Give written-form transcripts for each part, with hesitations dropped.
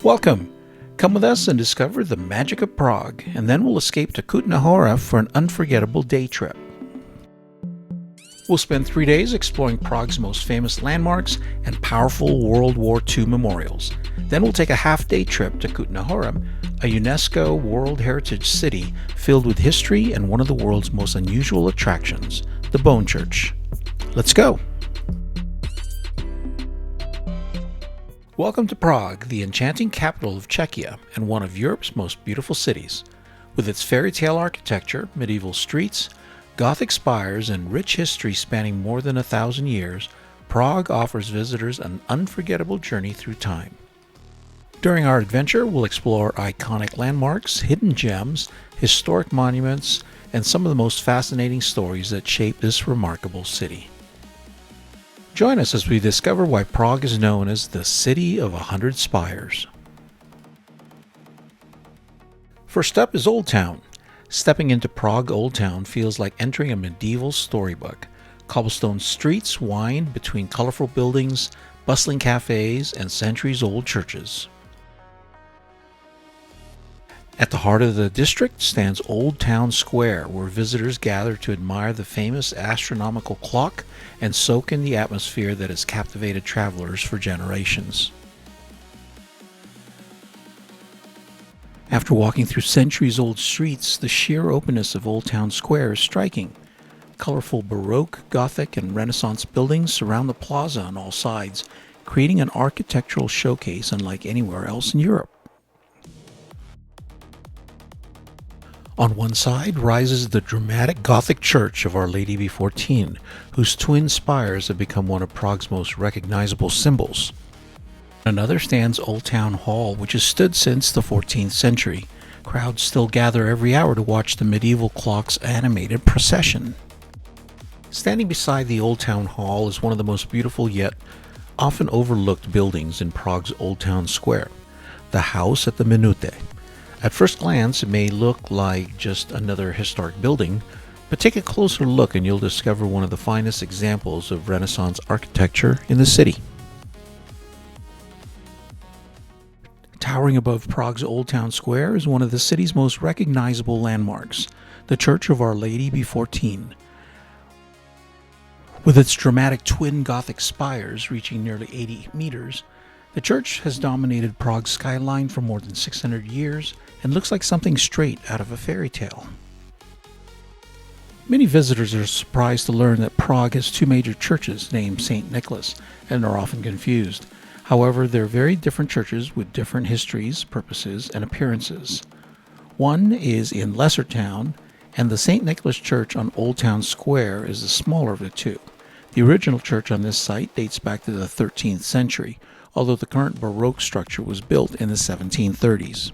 Welcome! Come with us and discover the magic of Prague, and then we'll escape to Kutna Hora for an unforgettable day trip. We'll spend 3 days exploring Prague's most famous landmarks and powerful World War II memorials. Then we'll take a half-day trip to Kutná Hora, a UNESCO World Heritage city filled with history and one of the world's most unusual attractions, the Bone Church. Let's go! Welcome to Prague, the enchanting capital of Czechia and one of Europe's most beautiful cities. With its fairy tale architecture, medieval streets, Gothic spires, and rich history spanning more than 1,000 years, Prague offers visitors an unforgettable journey through time. During our adventure, we'll explore iconic landmarks, hidden gems, historic monuments, and some of the most fascinating stories that shape this remarkable city. Join us as we discover why Prague is known as the City of 100 Spires. First up is Old Town. Stepping into Prague Old Town feels like entering a medieval storybook. Cobblestone streets wind between colorful buildings, bustling cafes, and centuries-old churches. At the heart of the district stands Old Town Square, where visitors gather to admire the famous astronomical clock and soak in the atmosphere that has captivated travelers for generations. After walking through centuries-old streets, the sheer openness of Old Town Square is striking. Colorful Baroque, Gothic, and Renaissance buildings surround the plaza on all sides, creating an architectural showcase unlike anywhere else in Europe. On one side rises the dramatic Gothic church of Our Lady Before Teen, whose twin spires have become one of Prague's most recognizable symbols. On another stands Old Town Hall, which has stood since the 14th century. Crowds still gather every hour to watch the medieval clock's animated procession. Standing beside the Old Town Hall is one of the most beautiful yet often overlooked buildings in Prague's Old Town Square, the House at the Minute. At first glance, it may look like just another historic building, but take a closer look and you'll discover one of the finest examples of Renaissance architecture in the city. Towering above Prague's Old Town Square is one of the city's most recognizable landmarks, the Church of Our Lady Before Teen. With its dramatic twin Gothic spires reaching nearly 80 meters, the church has dominated Prague's skyline for more than 600 years and looks like something straight out of a fairy tale. Many visitors are surprised to learn that Prague has two major churches named St. Nicholas and are often confused. However, they're very different churches with different histories, purposes, and appearances. One is in Lesser Town, and the St. Nicholas Church on Old Town Square is the smaller of the two. The original church on this site dates back to the 13th century, although the current Baroque structure was built in the 1730s.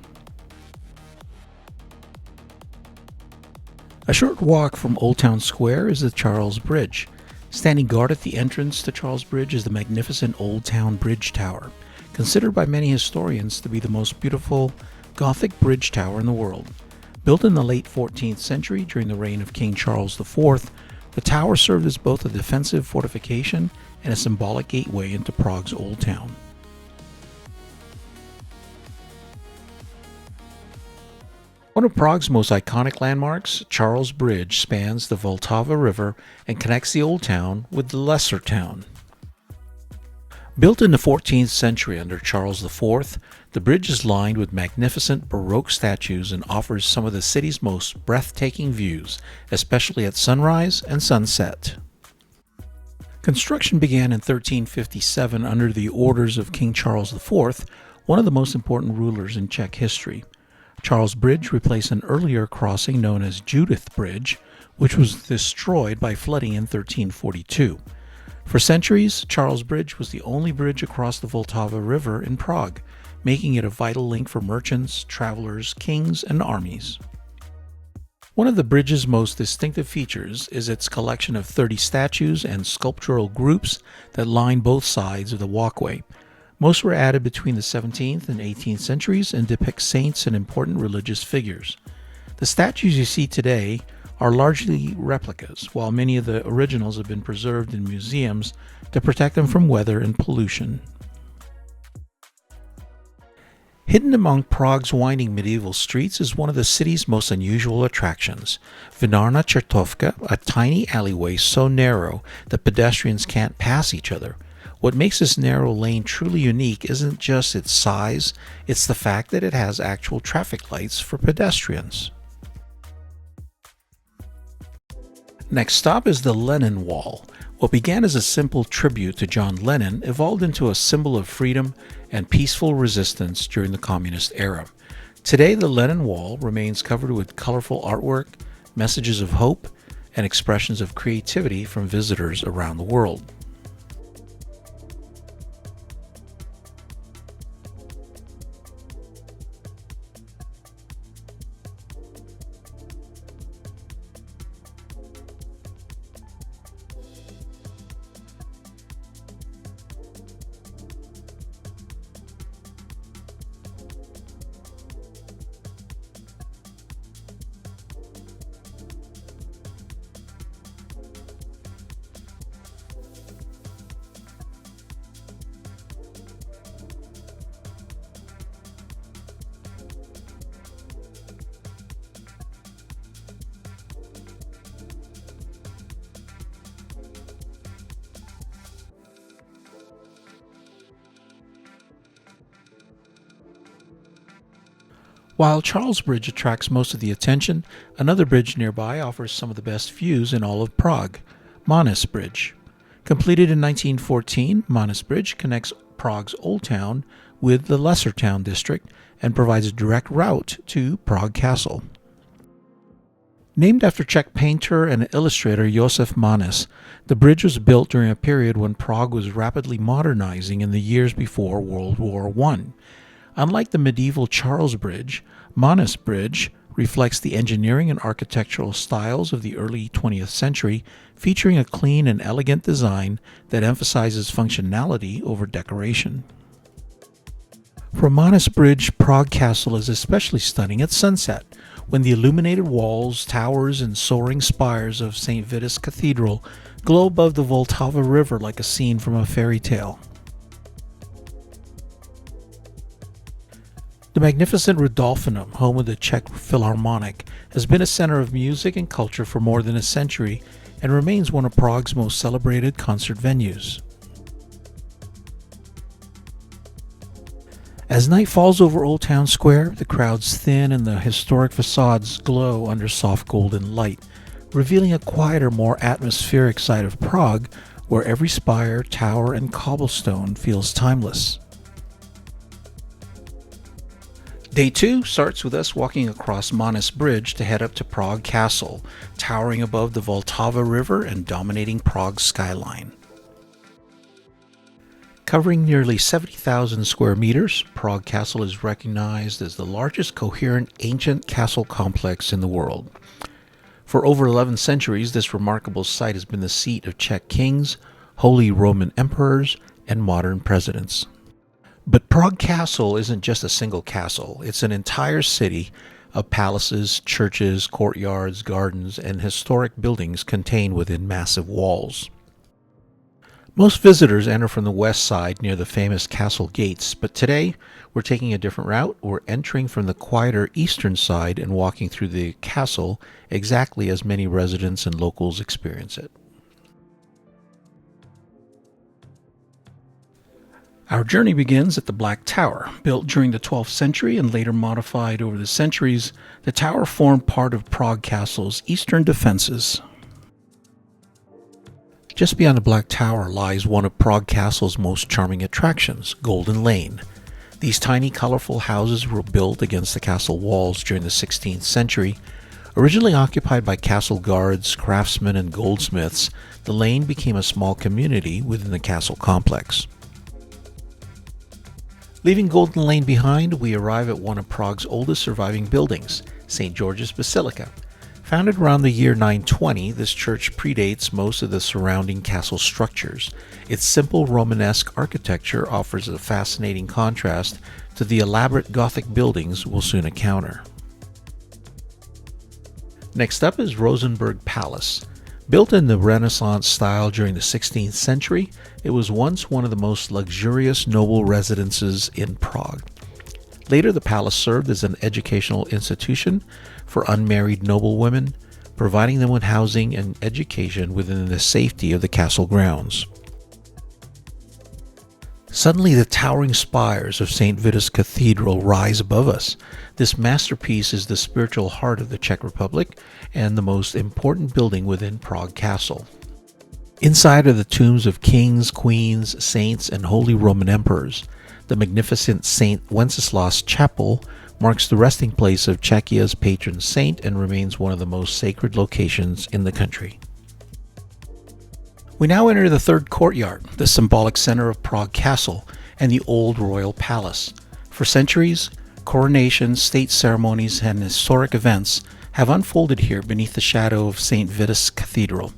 A short walk from Old Town Square is the Charles Bridge. Standing guard at the entrance to Charles Bridge is the magnificent Old Town Bridge Tower, considered by many historians to be the most beautiful Gothic bridge tower in the world. Built in the late 14th century during the reign of King Charles IV, the tower served as both a defensive fortification and a symbolic gateway into Prague's Old Town. One of Prague's most iconic landmarks, Charles Bridge, spans the Vltava River and connects the Old Town with the Lesser Town. Built in the 14th century under Charles IV, the bridge is lined with magnificent Baroque statues and offers some of the city's most breathtaking views, especially at sunrise and sunset. Construction began in 1357 under the orders of King Charles IV, one of the most important rulers in Czech history. Charles Bridge replaced an earlier crossing known as Judith Bridge, which was destroyed by flooding in 1342. For centuries, Charles Bridge was the only bridge across the Vltava River in Prague, making it a vital link for merchants, travelers, kings, and armies. One of the bridge's most distinctive features is its collection of 30 statues and sculptural groups that line both sides of the walkway. Most were added between the 17th and 18th centuries and depict saints and important religious figures. The statues you see today are largely replicas, while many of the originals have been preserved in museums to protect them from weather and pollution. Hidden among Prague's winding medieval streets is one of the city's most unusual attractions, Vinarna Čertovka, a tiny alleyway so narrow that pedestrians can't pass each other. What makes this narrow lane truly unique isn't just its size, it's the fact that it has actual traffic lights for pedestrians. Next stop is the Lennon Wall. What began as a simple tribute to John Lennon evolved into a symbol of freedom and peaceful resistance during the communist era. Today, the Lennon Wall remains covered with colorful artwork, messages of hope, and expressions of creativity from visitors around the world. While Charles Bridge attracts most of the attention, another bridge nearby offers some of the best views in all of Prague, Mánes Bridge. Completed in 1914, Mánes Bridge connects Prague's Old Town with the Lesser Town district and provides a direct route to Prague Castle. Named after Czech painter and illustrator Josef Mánes, the bridge was built during a period when Prague was rapidly modernizing in the years before World War I. Unlike the medieval Charles Bridge, Mánes Bridge reflects the engineering and architectural styles of the early 20th century, featuring a clean and elegant design that emphasizes functionality over decoration. From Mánes Bridge, Prague Castle is especially stunning at sunset, when the illuminated walls, towers, and soaring spires of St. Vitus Cathedral glow above the Vltava River like a scene from a fairy tale. The magnificent Rudolfinum, home of the Czech Philharmonic, has been a center of music and culture for more than a century and remains one of Prague's most celebrated concert venues. As night falls over Old Town Square, the crowds thin and the historic facades glow under soft golden light, revealing a quieter, more atmospheric side of Prague where every spire, tower, and cobblestone feels timeless. Day 2 starts with us walking across Mánes Bridge to head up to Prague Castle, towering above the Vltava River and dominating Prague's skyline. Covering nearly 70,000 square meters, Prague Castle is recognized as the largest coherent ancient castle complex in the world. For over 11 centuries, this remarkable site has been the seat of Czech kings, Holy Roman emperors, and modern presidents. But Prague Castle isn't just a single castle, it's an entire city of palaces, churches, courtyards, gardens, and historic buildings contained within massive walls. Most visitors enter from the west side near the famous castle gates, but today we're taking a different route. We're entering from the quieter eastern side and walking through the castle exactly as many residents and locals experience it. Our journey begins at the Black Tower. Built during the 12th century and later modified over the centuries, the tower formed part of Prague Castle's eastern defenses. Just beyond the Black Tower lies one of Prague Castle's most charming attractions, Golden Lane. These tiny, colorful houses were built against the castle walls during the 16th century. Originally occupied by castle guards, craftsmen, and goldsmiths, the lane became a small community within the castle complex. Leaving Golden Lane behind, we arrive at one of Prague's oldest surviving buildings, St. George's Basilica. Founded around the year 920, this church predates most of the surrounding castle structures. Its simple Romanesque architecture offers a fascinating contrast to the elaborate Gothic buildings we'll soon encounter. Next up is Rosenberg Palace. Built in the Renaissance style during the 16th century, it was once one of the most luxurious noble residences in Prague. Later, the palace served as an educational institution for unmarried noblewomen, providing them with housing and education within the safety of the castle grounds. Suddenly, the towering spires of St. Vitus Cathedral rise above us. This masterpiece is the spiritual heart of the Czech Republic and the most important building within Prague Castle. Inside are the tombs of kings, queens, saints, and Holy Roman emperors. The magnificent St. Wenceslas Chapel marks the resting place of Czechia's patron saint and remains one of the most sacred locations in the country. We now enter the third courtyard, the symbolic center of Prague Castle and the old royal palace. For centuries, coronations, state ceremonies, and historic events have unfolded here beneath the shadow of St. Vitus Cathedral.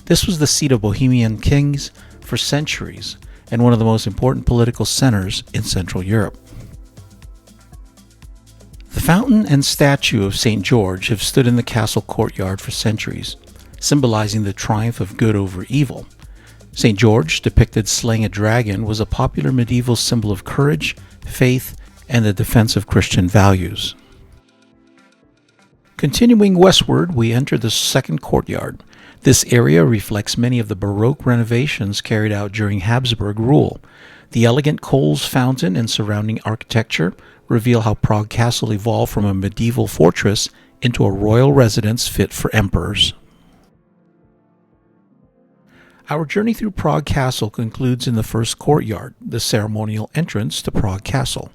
This was the seat of Bohemian kings for centuries and one of the most important political centers in Central Europe. The fountain and statue of St. George have stood in the castle courtyard for centuries, symbolizing the triumph of good over evil. St. George, depicted slaying a dragon, was a popular medieval symbol of courage, faith, and the defense of Christian values. Continuing westward, we enter the second courtyard. This area reflects many of the Baroque renovations carried out during Habsburg rule. The elegant Coles fountain and surrounding architecture reveal how Prague Castle evolved from a medieval fortress into a royal residence fit for emperors. Our journey through Prague Castle concludes in the first courtyard, the ceremonial entrance to Prague Castle.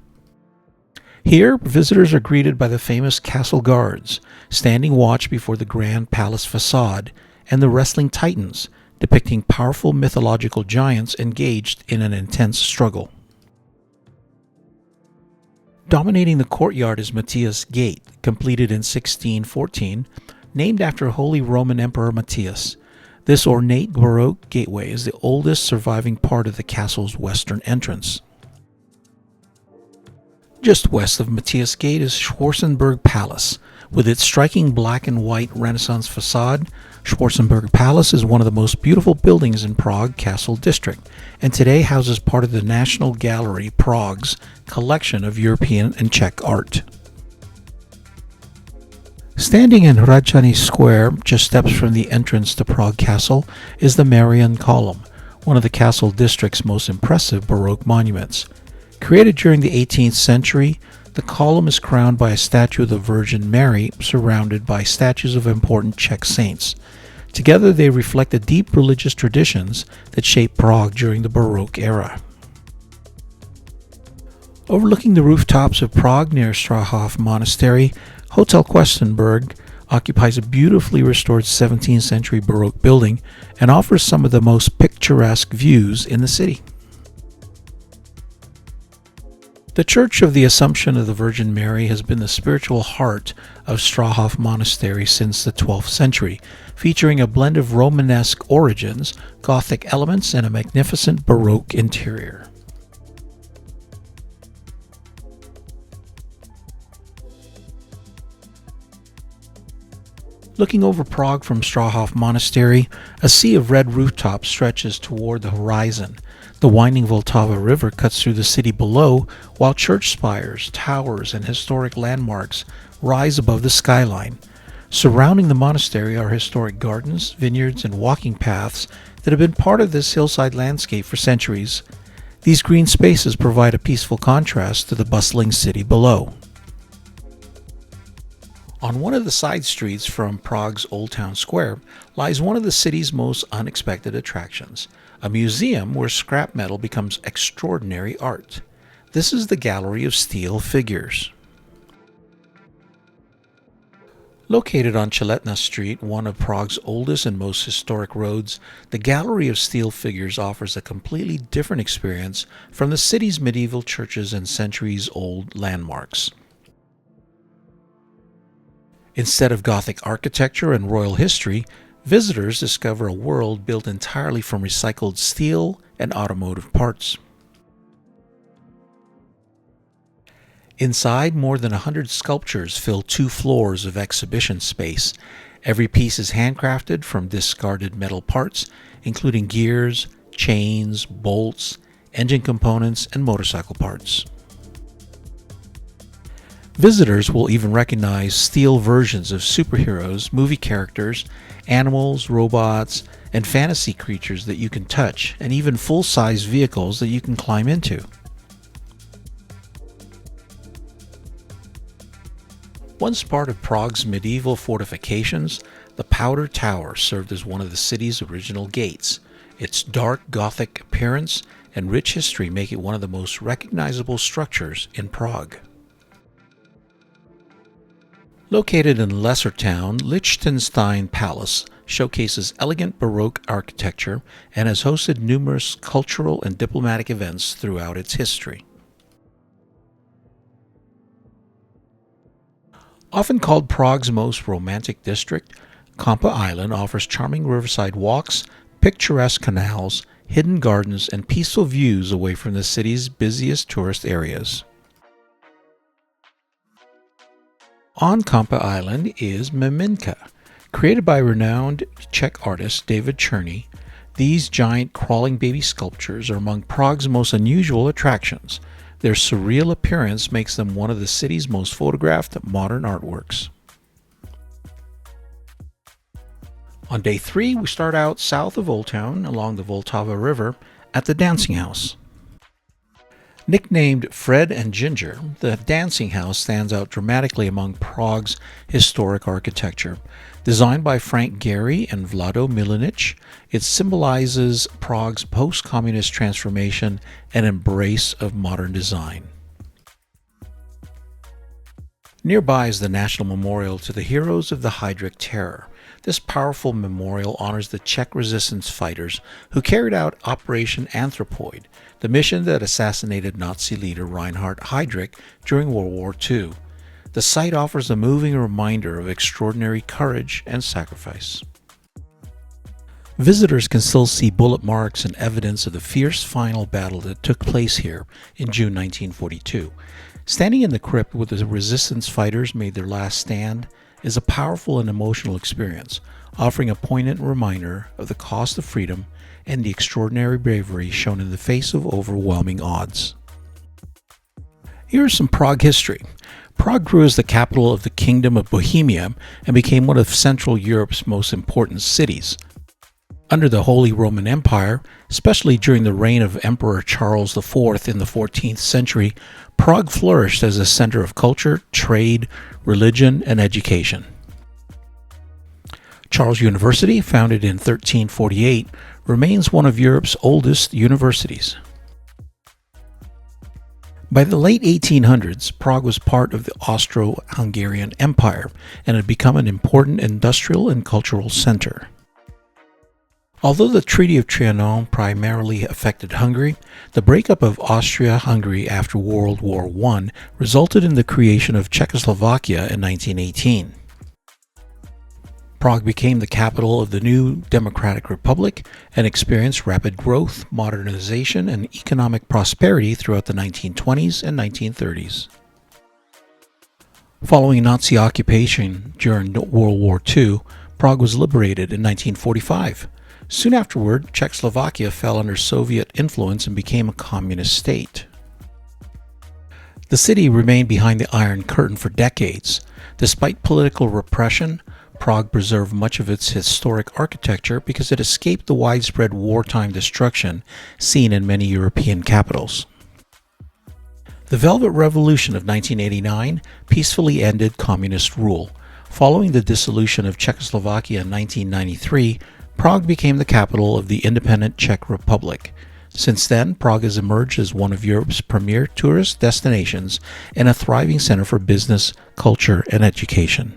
Here, visitors are greeted by the famous castle guards, standing watch before the grand palace facade, and the wrestling titans, depicting powerful mythological giants engaged in an intense struggle. Dominating the courtyard is Matthias Gate, completed in 1614, named after Holy Roman Emperor Matthias. This ornate Baroque gateway is the oldest surviving part of the castle's western entrance. Just west of Matthias Gate is Rosenberg Palace. With its striking black and white Renaissance facade, Rosenberg Palace is one of the most beautiful buildings in Prague Castle District, and today houses part of the National Gallery Prague's collection of European and Czech art. Standing in Rajani Square, just steps from the entrance to Prague Castle, is the Marian Column, one of the Castle District's most impressive Baroque monuments. Created during the 18th century, the column is crowned by a statue of the Virgin Mary surrounded by statues of important Czech saints. Together they reflect the deep religious traditions that shaped Prague during the Baroque era. Overlooking the rooftops of Prague near Strahov Monastery, Hotel Questenberg occupies a beautifully restored 17th century Baroque building and offers some of the most picturesque views in the city. The Church of the Assumption of the Virgin Mary has been the spiritual heart of Strahov Monastery since the 12th century, featuring a blend of Romanesque origins, Gothic elements, and a magnificent Baroque interior. Looking over Prague from Strahov Monastery, a sea of red rooftops stretches toward the horizon. The winding Vltava River cuts through the city below, while church spires, towers, and historic landmarks rise above the skyline. Surrounding the monastery are historic gardens, vineyards, and walking paths that have been part of this hillside landscape for centuries. These green spaces provide a peaceful contrast to the bustling city below. On one of the side streets from Prague's Old Town Square lies one of the city's most unexpected attractions, a museum where scrap metal becomes extraordinary art. This is the Gallery of Steel Figures. Located on Cheletna Street, one of Prague's oldest and most historic roads, the Gallery of Steel Figures offers a completely different experience from the city's medieval churches and centuries-old landmarks. Instead of Gothic architecture and royal history, visitors discover a world built entirely from recycled steel and automotive parts. Inside, more than 100 sculptures fill 2 floors of exhibition space. Every piece is handcrafted from discarded metal parts, including gears, chains, bolts, engine components, and motorcycle parts. Visitors will even recognize steel versions of superheroes, movie characters, animals, robots, and fantasy creatures that you can touch, and even full-size vehicles that you can climb into. Once part of Prague's medieval fortifications, the Powder Tower served as one of the city's original gates. Its dark Gothic appearance and rich history make it one of the most recognizable structures in Prague. Located in a lesser town, Liechtenstein Palace showcases elegant Baroque architecture and has hosted numerous cultural and diplomatic events throughout its history. Often called Prague's most romantic district, Kampa Island offers charming riverside walks, picturesque canals, hidden gardens, and peaceful views away from the city's busiest tourist areas. On Kampa Island is Maminka. Created by renowned Czech artist David Černý, these giant crawling baby sculptures are among Prague's most unusual attractions. Their surreal appearance makes them one of the city's most photographed modern artworks. On day 3, we start out south of Old Town along the Vltava River at the Dancing House. Nicknamed Fred and Ginger, the Dancing House stands out dramatically among Prague's historic architecture. Designed by Frank Gehry and Vlado Milanic, it symbolizes Prague's post-communist transformation and embrace of modern design. Nearby is the National Memorial to the heroes of the Heydrich Terror. This powerful memorial honors the Czech resistance fighters who carried out Operation Anthropoid, the mission that assassinated Nazi leader Reinhard Heydrich during World War II. The site offers a moving reminder of extraordinary courage and sacrifice. Visitors can still see bullet marks and evidence of the fierce final battle that took place here in June 1942. Standing in the crypt where the resistance fighters made their last stand is a powerful and emotional experience, offering a poignant reminder of the cost of freedom and the extraordinary bravery shown in the face of overwhelming odds. Here is some Prague history. Prague grew as the capital of the Kingdom of Bohemia and became one of Central Europe's most important cities. Under the Holy Roman Empire, especially during the reign of Emperor Charles IV in the 14th century, Prague flourished as a center of culture, trade, religion, and education. Charles University, founded in 1348, remains one of Europe's oldest universities. By the late 1800s, Prague was part of the Austro-Hungarian Empire and had become an important industrial and cultural center. Although the Treaty of Trianon primarily affected Hungary, the breakup of Austria-Hungary after World War I resulted in the creation of Czechoslovakia in 1918. Prague became the capital of the new democratic republic and experienced rapid growth, modernization, and economic prosperity throughout the 1920s and 1930s. Following Nazi occupation during World War II, Prague was liberated in 1945. Soon afterward, Czechoslovakia fell under Soviet influence and became a communist state. The city remained behind the Iron Curtain for decades. Despite political repression, Prague preserved much of its historic architecture because it escaped the widespread wartime destruction seen in many European capitals. The Velvet Revolution of 1989 peacefully ended communist rule. Following the dissolution of Czechoslovakia in 1993, Prague became the capital of the independent Czech Republic. Since then, Prague has emerged as one of Europe's premier tourist destinations and a thriving center for business, culture, and education.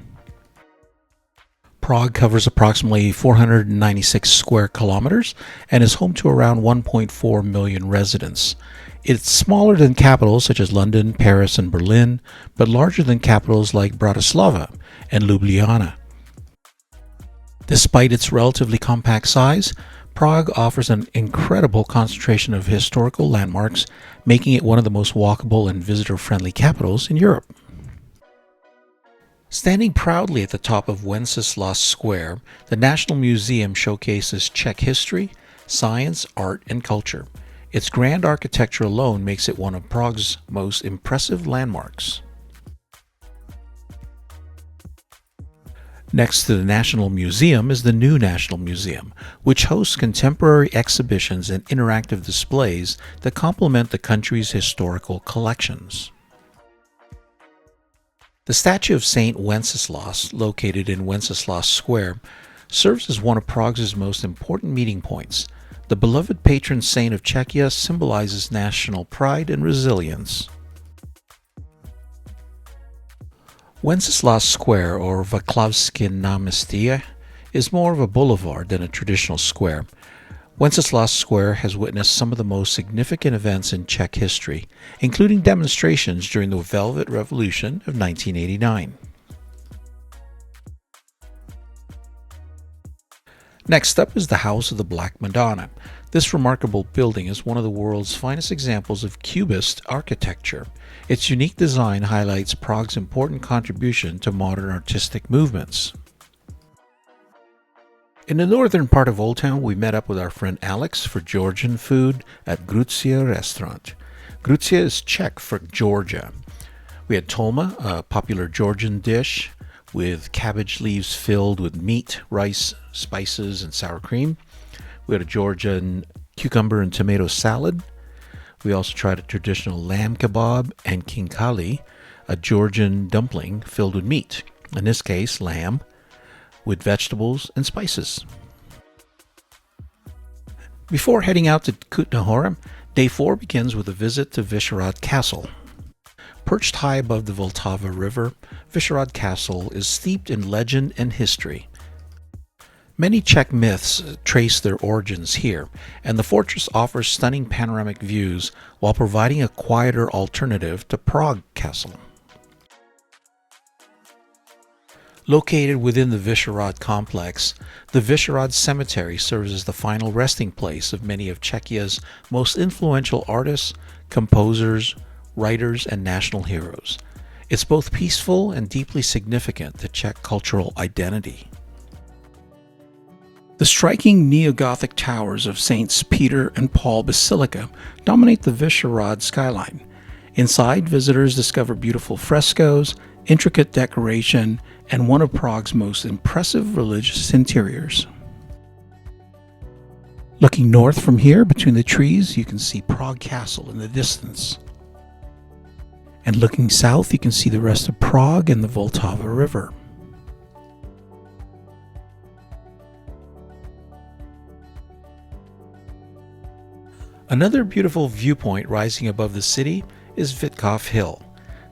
Prague covers approximately 496 square kilometers and is home to around 1.4 million residents. It's smaller than capitals such as London, Paris, and Berlin, but larger than capitals like Bratislava and Ljubljana. Despite its relatively compact size, Prague offers an incredible concentration of historical landmarks, making it one of the most walkable and visitor-friendly capitals in Europe. Standing proudly at the top of Wenceslas Square, the National Museum showcases Czech history, science, art, and culture. Its grand architecture alone makes it one of Prague's most impressive landmarks. Next to the National Museum is the new National Museum, which hosts contemporary exhibitions and interactive displays that complement the country's historical collections. The statue of Saint Wenceslas, located in Wenceslas Square, serves as one of Prague's most important meeting points. The beloved patron saint of Czechia symbolizes national pride and resilience. Wenceslas Square, or Václavské náměstí, is more of a boulevard than a traditional square. Wenceslas Square has witnessed some of the most significant events in Czech history, including demonstrations during the Velvet Revolution of 1989. Next up is the House of the Black Madonna. This remarkable building is one of the world's finest examples of Cubist architecture. Its unique design highlights Prague's important contribution to modern artistic movements. In the northern part of Old Town, we met up with our friend Alex for Georgian food at Gruzie Restaurant. Gruzie is Czech for Georgia. We had tolma, a popular Georgian dish with cabbage leaves filled with meat, rice, spices, and sour cream. We had a Georgian cucumber and tomato salad. We also tried a traditional lamb kebab and kinkali, a Georgian dumpling filled with meat, in this case lamb, with vegetables and spices. Before heading out to Kutna Hora, day 4 begins with a visit to Vyšehrad Castle. Perched high above the Vltava River, Vyšehrad Castle is steeped in legend and history. Many Czech myths trace their origins here, and the fortress offers stunning panoramic views while providing a quieter alternative to Prague Castle. Located within the Vyšehrad complex, the Vyšehrad Cemetery serves as the final resting place of many of Czechia's most influential artists, composers, writers, and national heroes. It's both peaceful and deeply significant to Czech cultural identity. The striking neo-Gothic towers of Saints Peter and Paul Basilica dominate the Vyšehrad skyline. Inside, visitors discover beautiful frescoes, intricate decoration, and one of Prague's most impressive religious interiors. Looking north from here, between the trees, you can see Prague Castle in the distance. And looking south, you can see the rest of Prague and the Vltava River. Another beautiful viewpoint rising above the city is Vítkov Hill.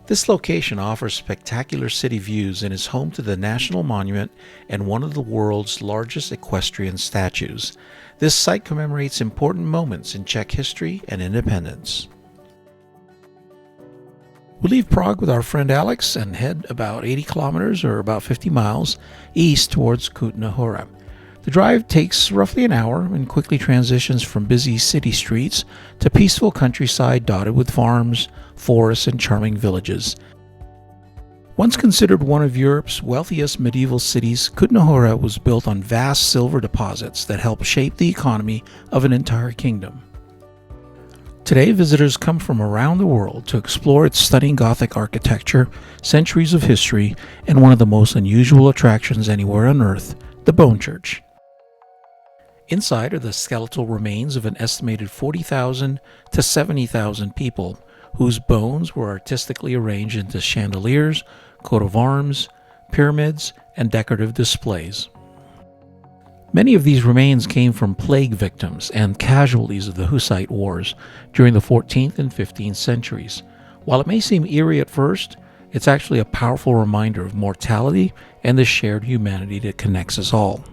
This location offers spectacular city views and is home to the National Monument and one of the world's largest equestrian statues. This site commemorates important moments in Czech history and independence. We leave Prague with our friend Alex and head about 80 kilometers or about 50 miles east towards Kutna Hora. The drive takes roughly an hour and quickly transitions from busy city streets to peaceful countryside dotted with farms, forests, and charming villages. Once considered one of Europe's wealthiest medieval cities, Kutna Hora was built on vast silver deposits that helped shape the economy of an entire kingdom. Today, visitors come from around the world to explore its stunning Gothic architecture, centuries of history, and one of the most unusual attractions anywhere on Earth, the Bone Church. Inside are the skeletal remains of an estimated 40,000 to 70,000 people whose bones were artistically arranged into chandeliers, coat of arms, pyramids, and decorative displays. Many of these remains came from plague victims and casualties of the Hussite Wars during the 14th and 15th centuries. While it may seem eerie at first, it's actually a powerful reminder of mortality and the shared humanity that connects us all.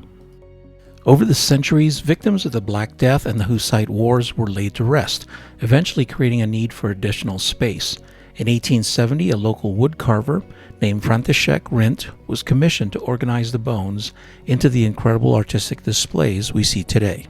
Over the centuries, victims of the Black Death and the Hussite Wars were laid to rest, eventually creating a need for additional space. In 1870, a local woodcarver named František Rint was commissioned to organize the bones into the incredible artistic displays we see today.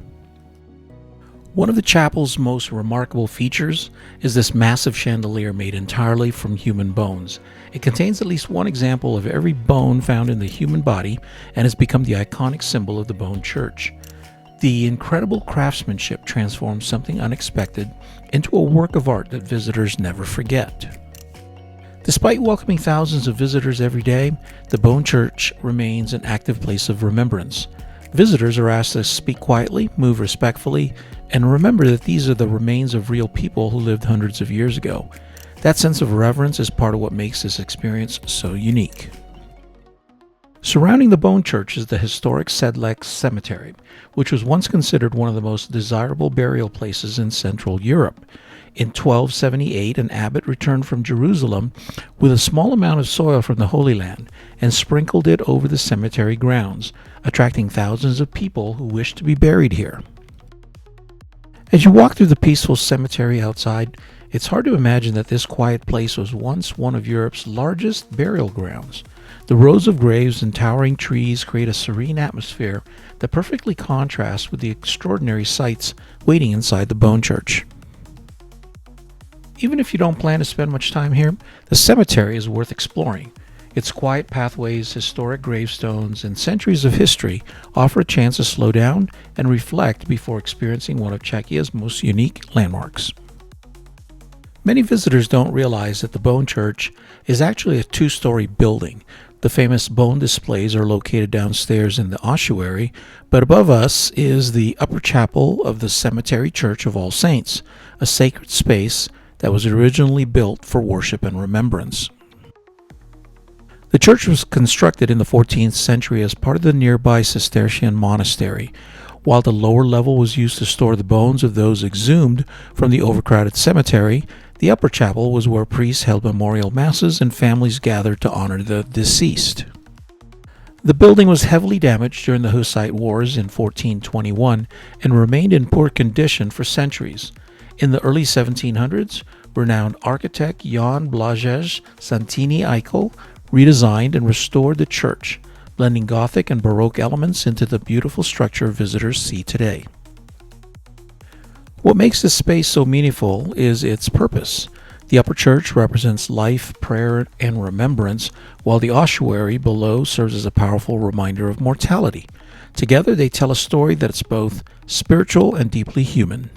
One of the chapel's most remarkable features is this massive chandelier made entirely from human bones. It contains at least one example of every bone found in the human body and has become the iconic symbol of the Bone Church. The incredible craftsmanship transforms something unexpected into a work of art that visitors never forget. Despite welcoming thousands of visitors every day, the Bone Church remains an active place of remembrance. Visitors are asked to speak quietly, move respectfully, and remember that these are the remains of real people who lived hundreds of years ago. That sense of reverence is part of what makes this experience so unique. Surrounding the Bone Church is the historic Sedlec Cemetery, which was once considered one of the most desirable burial places in Central Europe. In 1278, an abbot returned from Jerusalem with a small amount of soil from the Holy Land and sprinkled it over the cemetery grounds, attracting thousands of people who wished to be buried here. As you walk through the peaceful cemetery outside, it's hard to imagine that this quiet place was once one of Europe's largest burial grounds. The rows of graves and towering trees create a serene atmosphere that perfectly contrasts with the extraordinary sights waiting inside the Bone Church. Even if you don't plan to spend much time here, the cemetery is worth exploring. Its quiet pathways, historic gravestones, and centuries of history offer a chance to slow down and reflect before experiencing one of Czechia's most unique landmarks. Many visitors don't realize that the Bone Church is actually a two-story building. The famous bone displays are located downstairs in the ossuary, but above us is the upper chapel of the Cemetery Church of All Saints, a sacred space that was originally built for worship and remembrance. The church was constructed in the 14th century as part of the nearby Cistercian monastery. While the lower level was used to store the bones of those exhumed from the overcrowded cemetery, the upper chapel was where priests held memorial masses and families gathered to honor the deceased. The building was heavily damaged during the Hussite Wars in 1421 and remained in poor condition for centuries. In the early 1700s, renowned architect Jan Blažej Santini Eichel redesigned and restored the church, blending Gothic and Baroque elements into the beautiful structure visitors see today. What makes this space so meaningful is its purpose. The upper church represents life, prayer, and remembrance, while the ossuary below serves as a powerful reminder of mortality. Together, they tell a story that's both spiritual and deeply human.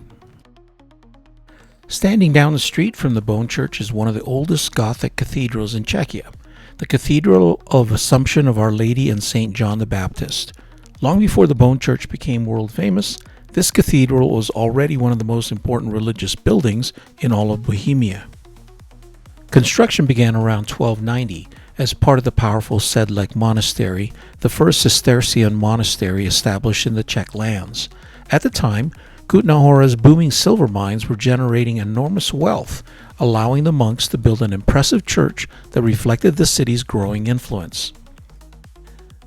Standing down the street from the Bone Church is one of the oldest Gothic cathedrals in Czechia, the Cathedral of Assumption of Our Lady and St. John the Baptist. Long before the Bone Church became world famous, this cathedral was already one of the most important religious buildings in all of Bohemia. Construction began around 1290 as part of the powerful Sedlec Monastery, the first Cistercian monastery established in the Czech lands. At the time, Kutná Hora's booming silver mines were generating enormous wealth, allowing the monks to build an impressive church that reflected the city's growing influence.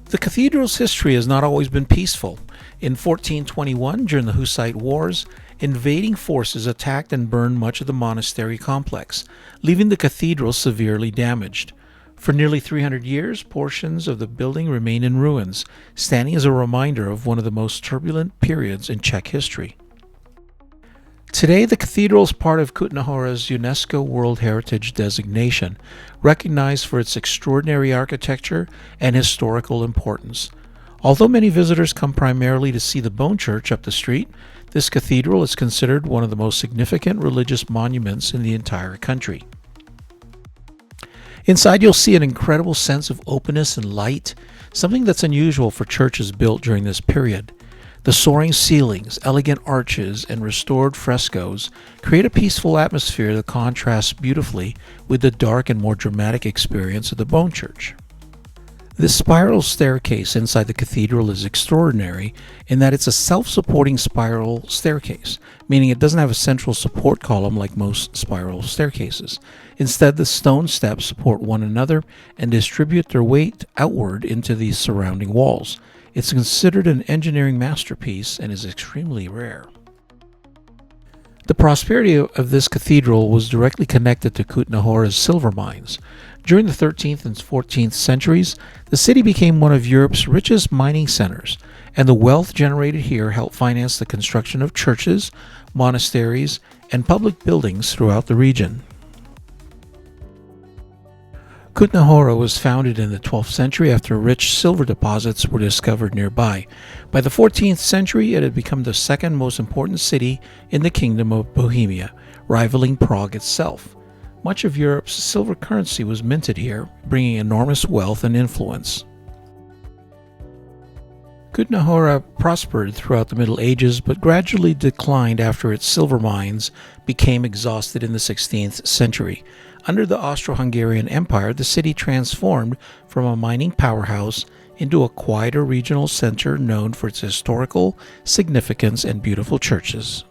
The cathedral's history has not always been peaceful. In 1421, during the Hussite Wars, invading forces attacked and burned much of the monastery complex, leaving the cathedral severely damaged. For nearly 300 years, portions of the building remain in ruins, standing as a reminder of one of the most turbulent periods in Czech history. Today, the cathedral is part of Kutna Hora's UNESCO World Heritage designation, recognized for its extraordinary architecture and historical importance. Although many visitors come primarily to see the Bone Church up the street, this cathedral is considered one of the most significant religious monuments in the entire country. Inside, you'll see an incredible sense of openness and light, something that's unusual for churches built during this period. The soaring ceilings, elegant arches, and restored frescoes create a peaceful atmosphere that contrasts beautifully with the dark and more dramatic experience of the Bone Church. This spiral staircase inside the cathedral is extraordinary in that it's a self-supporting spiral staircase, meaning it doesn't have a central support column like most spiral staircases. Instead, the stone steps support one another and distribute their weight outward into the surrounding walls. It's considered an engineering masterpiece and is extremely rare. The prosperity of this cathedral was directly connected to Kutná Hora's silver mines. During the 13th and 14th centuries, the city became one of Europe's richest mining centers, and the wealth generated here helped finance the construction of churches, monasteries, and public buildings throughout the region. Kutná Hora was founded in the 12th century after rich silver deposits were discovered nearby. By the 14th century, it had become the second most important city in the Kingdom of Bohemia, rivaling Prague itself. Much of Europe's silver currency was minted here, bringing enormous wealth and influence. Kutna Hora prospered throughout the Middle Ages, but gradually declined after its silver mines became exhausted in the 16th century. Under the Austro-Hungarian Empire, the city transformed from a mining powerhouse into a quieter regional center known for its historical significance and beautiful churches.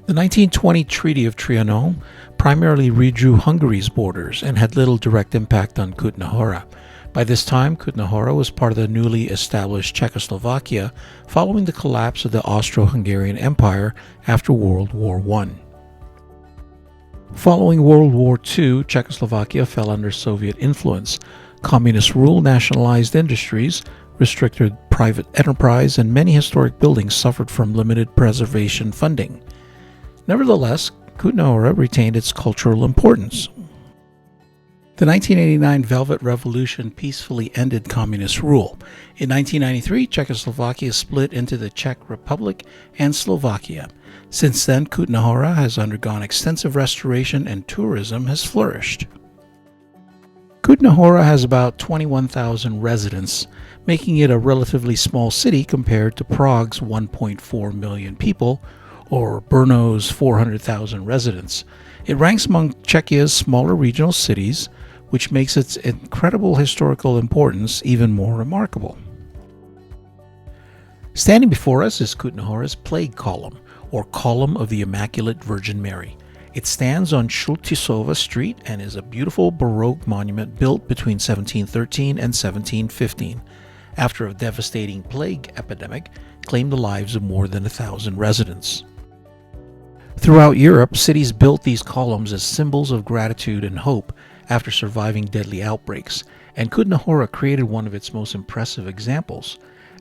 The 1920 Treaty of Trianon primarily redrew Hungary's borders and had little direct impact on Kutna Hora. By this time, Kutna Hora was part of the newly established Czechoslovakia following the collapse of the Austro-Hungarian Empire after World War I. Following World War II, Czechoslovakia fell under Soviet influence. Communist rule nationalized industries, restricted private enterprise, and many historic buildings suffered from limited preservation funding. Nevertheless, Kutna Hora retained its cultural importance. The 1989 Velvet Revolution peacefully ended communist rule. In 1993, Czechoslovakia split into the Czech Republic and Slovakia. Since then, Kutna Hora has undergone extensive restoration and tourism has flourished. Kutna Hora has about 21,000 residents, making it a relatively small city compared to Prague's 1.4 million people, or Brno's 400,000 residents. It ranks among Czechia's smaller regional cities, which makes its incredible historical importance even more remarkable. Standing before us is Kutna Hora's Plague Column, or Column of the Immaculate Virgin Mary. It stands on Šultisova Street and is a beautiful Baroque monument built between 1713 and 1715, after a devastating plague epidemic claimed the lives of more than 1,000 residents. Throughout Europe, cities built these columns as symbols of gratitude and hope after surviving deadly outbreaks, and Kutna Hora created one of its most impressive examples.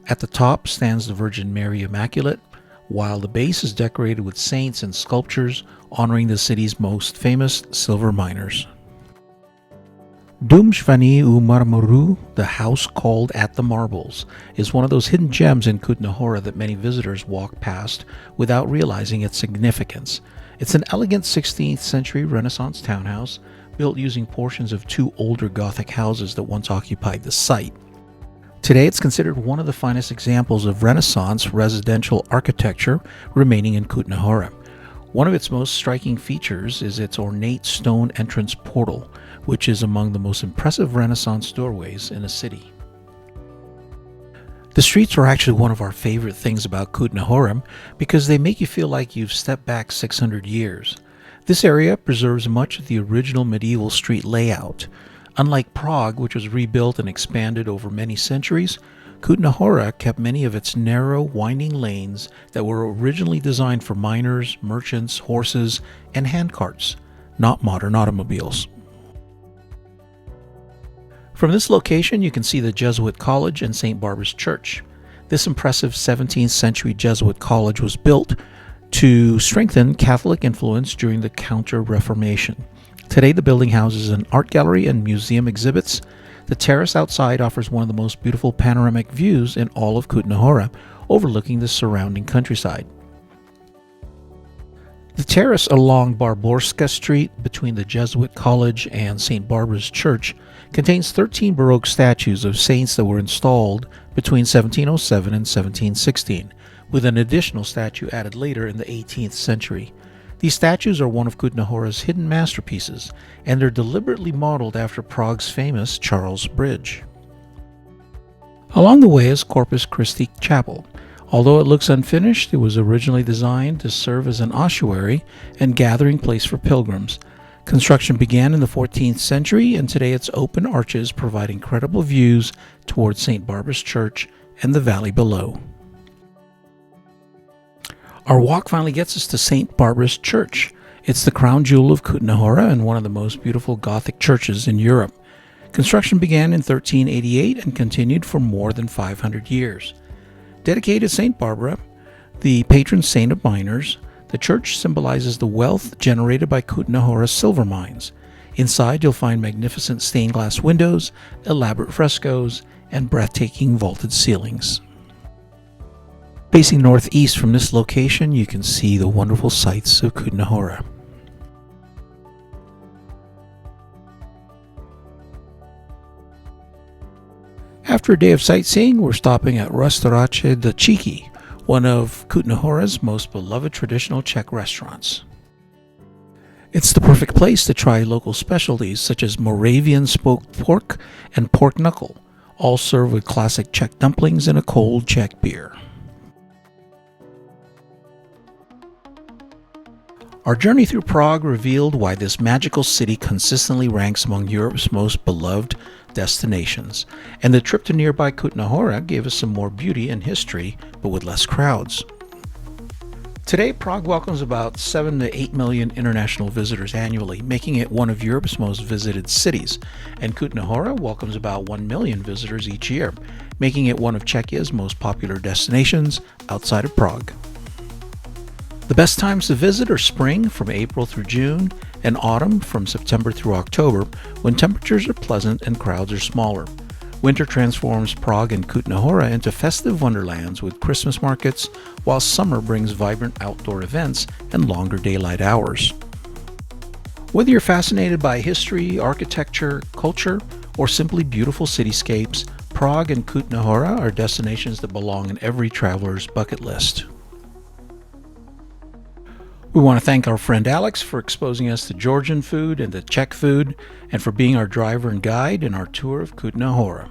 At the top stands the Virgin Mary Immaculate, while the base is decorated with saints and sculptures honoring the city's most famous silver miners. Dumshvani u Marmoru, the house called at the marbles, is one of those hidden gems in Kutna Hora that many visitors walk past without realizing its significance. It's an elegant 16th century Renaissance townhouse built using portions of two older Gothic houses that once occupied the site. Today it's considered one of the finest examples of Renaissance residential architecture remaining in Kutna Hora. One of its most striking features is its ornate stone entrance portal, which is among the most impressive Renaissance doorways in the city. The streets are actually one of our favorite things about Kutna Hora because they make you feel like you've stepped back 600 years. This area preserves much of the original medieval street layout. Unlike Prague, which was rebuilt and expanded over many centuries, Kutna Hora kept many of its narrow, winding lanes that were originally designed for miners, merchants, horses, and handcarts, not modern automobiles. From this location, you can see the Jesuit College and St. Barbara's Church. This impressive 17th century Jesuit college was built to strengthen Catholic influence during the Counter-Reformation. Today, the building houses an art gallery and museum exhibits. The terrace outside offers one of the most beautiful panoramic views in all of Kutna Hora, overlooking the surrounding countryside. The terrace along Barborská Street between the Jesuit College and St. Barbara's Church contains 13 Baroque statues of saints that were installed between 1707 and 1716, with an additional statue added later in the 18th century. These statues are one of Kutna Hora's hidden masterpieces, and they're deliberately modeled after Prague's famous Charles Bridge. Along the way is Corpus Christi Chapel. Although it looks unfinished, it was originally designed to serve as an ossuary and gathering place for pilgrims. Construction began in the 14th century, and today its open arches provide incredible views towards St. Barbara's Church and the valley below. Our walk finally gets us to St. Barbara's Church. It's the crown jewel of Kutna Hora and one of the most beautiful Gothic churches in Europe. Construction began in 1388 and continued for more than 500 years. Dedicated to St. Barbara, the patron saint of miners, the church symbolizes the wealth generated by Kutna Hora's silver mines. Inside, you'll find magnificent stained glass windows, elaborate frescoes, and breathtaking vaulted ceilings. Facing northeast from this location, you can see the wonderful sights of Kutna Hora. After a day of sightseeing, we're stopping at Restaurace Dačický, one of Kutna Hora's most beloved traditional Czech restaurants. It's the perfect place to try local specialties such as Moravian smoked pork and pork knuckle, all served with classic Czech dumplings and a cold Czech beer. Our journey through Prague revealed why this magical city consistently ranks among Europe's most beloved destinations, and the trip to nearby Kutna Hora gave us some more beauty and history, but with less crowds. Today, Prague welcomes about 7 to 8 million international visitors annually, making it one of Europe's most visited cities, and Kutna Hora welcomes about 1 million visitors each year, making it one of Czechia's most popular destinations outside of Prague. The best times to visit are spring from April through June and autumn from September through October, when temperatures are pleasant and crowds are smaller. Winter transforms Prague and Kutna Hora into festive wonderlands with Christmas markets, while summer brings vibrant outdoor events and longer daylight hours. Whether you're fascinated by history, architecture, culture, or simply beautiful cityscapes, Prague and Kutna Hora are destinations that belong in every traveler's bucket list. We want to thank our friend Alex for exposing us to Georgian food and to Czech food, and for being our driver and guide in our tour of Kutna Hora.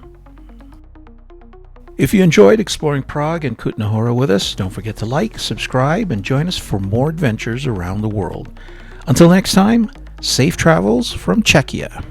If you enjoyed exploring Prague and Kutna Hora with us, don't forget to like, subscribe, and join us for more adventures around the world. Until next time, safe travels from Czechia.